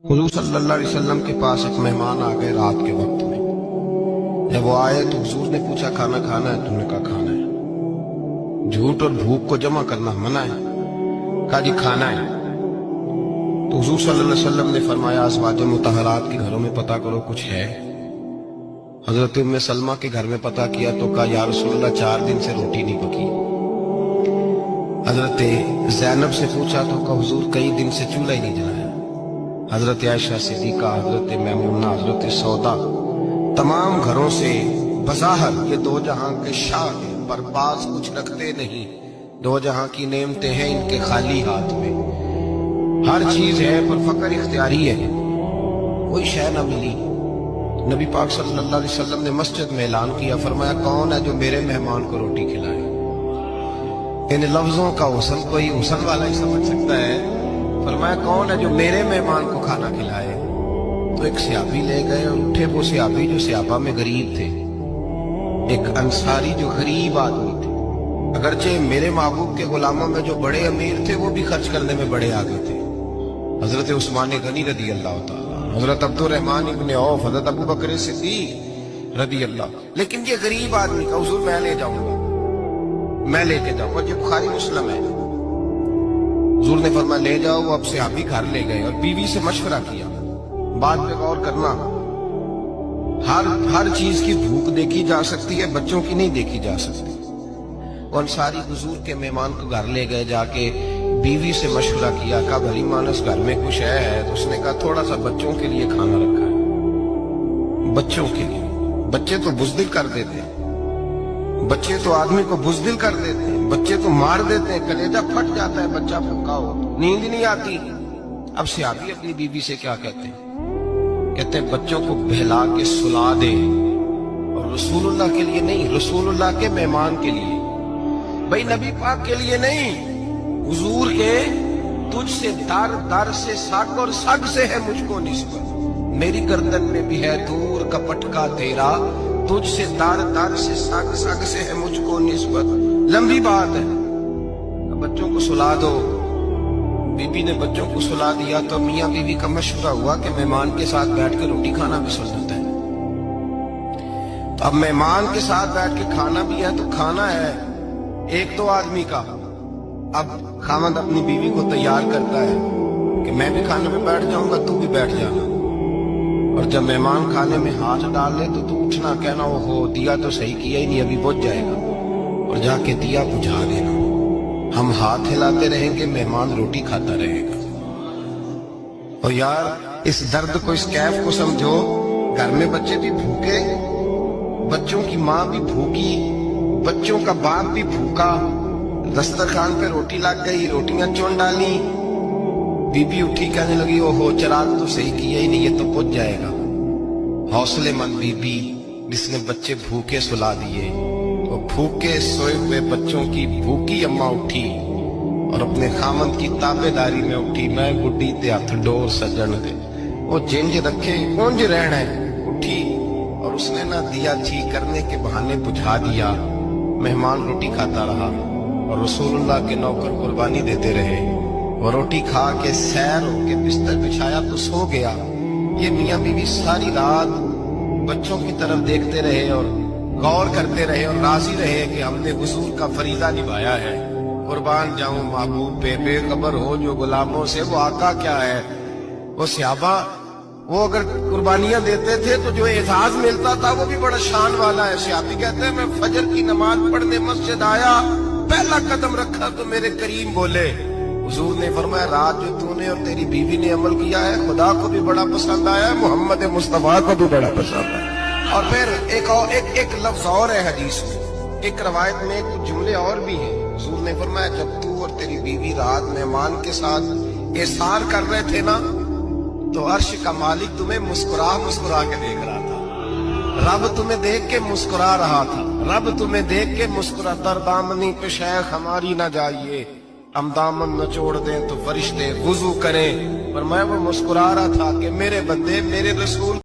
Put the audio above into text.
हुजूर सल्लल्लाहु अलैहि वसल्लम के पास एक मेहमान आ गए रात के वक्त में। जब वो आए तो हुजूर ने पूछा खाना खाना है? तुमने कहा खाना है। झूठ और भूख को जमा करना मना है। कहा जी खाना है। तो हुजूर सल्लल्लाहु अलैहि वसल्लम ने फरमाया अज़वाज मुतहरात के घरों में पता करो कुछ है। हजरत उम्मे सलमा के घर में पता किया तो कहा या रसूलल्लाह 4 दिन से रोटी नहीं पकी। हजरत ज़ैनब से पूछा तो कहा हुजूर कई दिन से चूल्हा ही नहीं जलाया। हजरत आयशा सिद्दीका, हजरत मैमूना, हजरत सौदा, तमाम घरों से बज़ाहर ये दो जहां के शाह हैं, पर पास कुछ रखते नहीं। दो जहां की नेमतें हैं इनके खाली हाथ में। हर चीज है पर फकर इख्तियारी है। कोई शय न मिली। नबी पाक सल्लल्लाहु अलैहि वसल्लम ने मस्जिद में ऐलान किया, फरमाया कौन है जो मेरे मेहमान को रोटी खिलाए। इन लफ्जों का हुस्न कोई हुस्न वाला ही समझ सकता है। फरमाया कौन है जो मेरे मेहमान को खाना खिलाए। तो एक सियाबी ले गए और उठे। वो सियाबी जो सियाबा में गरीब थे, एक अंसारी जो गरीब आदमी थे। अगरचे मेरे महबूब के गुलामों में जो बड़े अमीर थे वो भी खर्च करने में बड़े आगे थे। हजरत उस्मान गनी रदी अल्लाह ताला, हजरत अब्दुर्रहमान इब्ने औफ, हजरत अबू बकर सिद्दीक रदी अल्लाह। लेकिन ये गरीब आदमी का हुजूर मैं ले जाऊंगा, मैं लेके जाऊंगा। ये बुखारी मुस्लिम है। हुजूर ने फरमाया ले जाओ। वो अब सियाबी घर ले गए और बीवी से मशवरा किया। बात पे गौर करना, हर चीज की भूख देखी जा सकती है, बच्चों की नहीं देखी जा सकती। वो अंसारी हुजूर के मेहमान को घर ले गए। जाके बीवी से मशवरा किया, कहा भली मानस घर में कुछ है? तो उसने कहा थोड़ा सा बच्चों के लिए खाना रखा है। बच्चों के लिए? बच्चे तो बुज़दिल कर देते हैं, बच्चे तो आदमी को बुज़दिल कर देते हैं, बच्चे तो मार देते हैं, कलेजा फट जाता है बच्चा भूखा हो, नींद नहीं आती। अब सियाबी अपनी बीवी से क्या कहते हैं? कहते हैं बच्चों को बहला के सुला दे, और रसूलुल्लाह के लिए नहीं, रसूलुल्लाह के मेहमान के लिए, भाई नबी पाक के लिए नहीं, हुजूर के तुझसे दर दर से सग और सग से है मुझको निस्बत। मेरी गर्दन में भी है दूर का पटका तेरा, तुझसे दर दर से सग सग से है मुझको निस्बत। लंबी बात है। बच्चों को सुला दो। बीबी ने बच्चों को सुला दिया तो मियां बीवी का मशवरा हुआ कि मेहमान के साथ बैठ के रोटी खाना भी सुन्नत है। तो अब मेहमान के साथ बैठ के खाना भी है तो खाना है एक दो आदमी का। अब खामद अपनी बीवी को तैयार करता है कि मैं भी खाने में बैठ जाऊंगा, तू भी बैठ जाना। और जब मेहमान खाने में हाथ डाल ले तो तू उठना, कहना वो हो दिया तो सही किया ही नहीं, अभी बुझ जाएगा, और जाके दिया बुझा देना। हम हाथ हिलाते रहेंगे, मेहमान रोटी खाता रहेगा। और यार इस दर्द को, इस कैफ को समझो। घर में बच्चे भी भूखे, बच्चों की माँ भी भूखी, बच्चों का बाप भी भूखा। दस्तरखान पे रोटी लग गई, रोटियां चुन डाली। बीबी उठी, कहने लगी ओहो चिराग तो सही किया ही नहीं, ये तो बुझ जाएगा। हौसलेमंद बीबी जिसने बच्चे भूखे सुला दिए, तो भूखे सोए हुए बच्चों की भूखी अम्मा उठी और अपने खामद की ताबेदारी में उठी। मैं गुड्डी ते हथ डोर सजन दे, वो जिंज रखे उंज रहना है। उठी और उसने ना दिया ठीक करने के बहाने बुझा दिया। मेहमान रोटी खाता रहा और रसूलुल्लाह के नौकर कुर्बानी देते रहे। वो रोटी खा के सैर होके बिस्तर बिछाया तो सो गया। ये मियां बीवी सारी रात बच्चों की तरफ देखते रहे और गौर करते रहे और राजी रहे कि हमने हुजूर का फरीदा निभाया है। कुर्बान जाऊं महबूब पे, बेखबर हो जो गुलामों से, वो आका क्या है। वो सियाबा, वो अगर कुर्बानियां देते थे तो जो एजाज मिलता था वो भी बड़ा शान वाला है। सियाबी कहते हैं मैं फजर की नमाज पढ़ने मस्जिद आया, पहला कदम रखा तो मेरे करीम बोले, हुजूर ने फरमाया रात जो तूने और तेरी बीवी ने अमल किया है खुदा को भी बड़ा पसंद आया, मोहम्मद मुस्तफा को भी बड़ा पसंद आया। और फिर एक लफ्ज और है हदीस में, एक रवायत में कुछ जुमले और भी हैं। हुजूर ने फरमाया जब तू और तेरी बीवी रात मेहमान के साथ एहसान कर रहे थे ना, तो अर्श का मालिक तुम्हें मुस्कुरा मुस्कुरा के देख रहा था। रब तुम्हें देख के मुस्कुरा रहा था। रब तुम्हें देख के मुस्कुरा। दरदामनी पे शेख हमारी ना जाइए, हम दामन न छोड़ दें तो फरिश्ते वुजू करें। पर मैं वो मुस्कुरा रहा था कि मेरे बंदे, मेरे रसूल